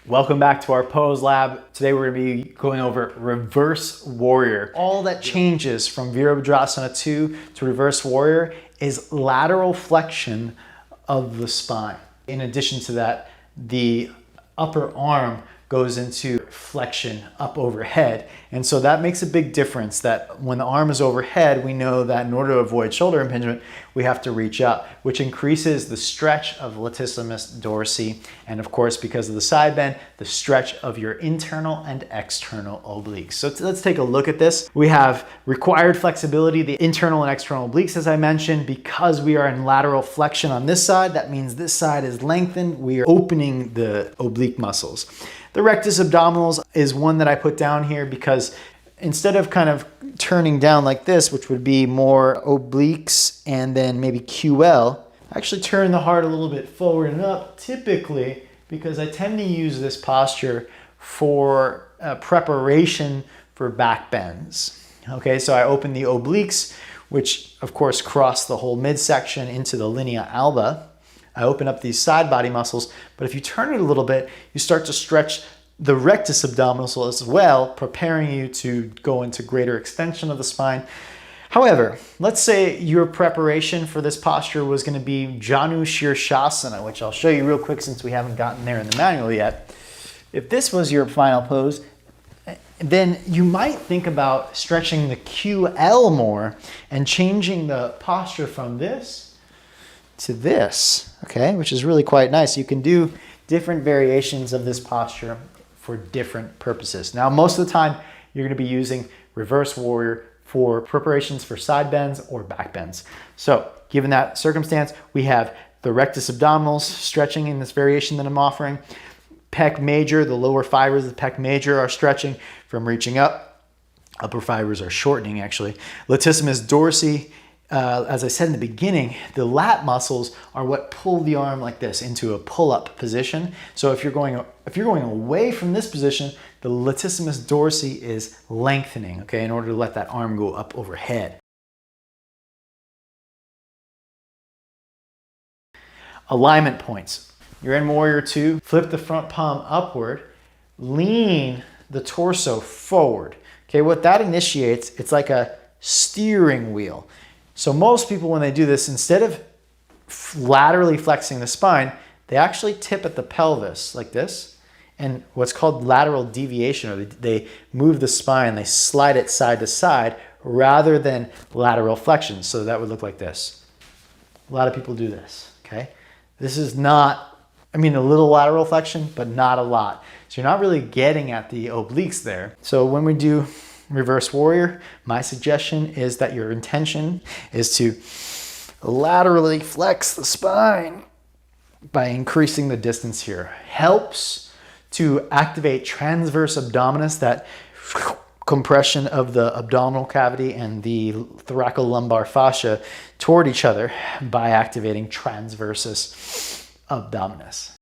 Welcome back to our pose lab. Today we're going to be going over reverse warrior. All that changes from Virabhadrasana 2 to reverse warrior is lateral flexion of the spine. In addition to that, the upper arm goes into flexion up overhead. And so that makes a big difference that when the arm is overhead, we know that in order to avoid shoulder impingement, we have to reach up, which increases the stretch of latissimus dorsi. And of course, because of the side bend, the stretch of your internal and external obliques. So let's take a look at this. We have required flexibility, the internal and external obliques, as I mentioned, because we are in lateral flexion on this side. That means this side is lengthened. We are opening the oblique muscles. The rectus abdominis is one that I put down here because instead of kind of turning down like this, which would be more obliques and then maybe QL, I actually turn the heart a little bit forward and up, typically because I tend to use this posture for preparation for back bends. Okay, so I open the obliques, which of course cross the whole midsection into the linea alba. I open up these side body muscles, but if you turn it a little bit, you start to stretch the rectus abdominis as well, preparing you to go into greater extension of the spine. However, let's say your preparation for this posture was going to be Janu Shirshasana, which I'll show you real quick since we haven't gotten there in the manual yet. If this was your final pose, then you might think about stretching the QL more and changing the posture from this to this, okay, which is really quite nice. You can do different variations of this posture for different purposes. Now, most of the time, you're going to be using reverse warrior for preparations for side bends or back bends. So, given that circumstance, we have the rectus abdominis stretching in this variation that I'm offering. Pec major, the lower fibers of the pec major are stretching from reaching up. Upper fibers are shortening, actually. Latissimus dorsi, as I said in the beginning, the lat muscles are what pull the arm like this into a pull-up position. So if you're going away from this position, the latissimus dorsi is lengthening, okay, in order to let that arm go up overhead. Alignment points. You're in Warrior 2, flip the front palm upward, lean the torso forward. Okay, what that initiates, it's like a steering wheel. So most people, when they do this, instead of laterally flexing the spine, they actually tip at the pelvis like this, and what's called lateral deviation, or they move the spine, they slide it side to side rather than lateral flexion. So that would look like this. A lot of people do this, okay? This is not, I mean, a little lateral flexion, but not a lot. So you're not really getting at the obliques there. So when we do reverse warrior, my suggestion is that your intention is to laterally flex the spine by increasing the distance here. Helps to activate transverse abdominis, that compression of the abdominal cavity and the thoracolumbar fascia toward each other by activating transversus abdominis.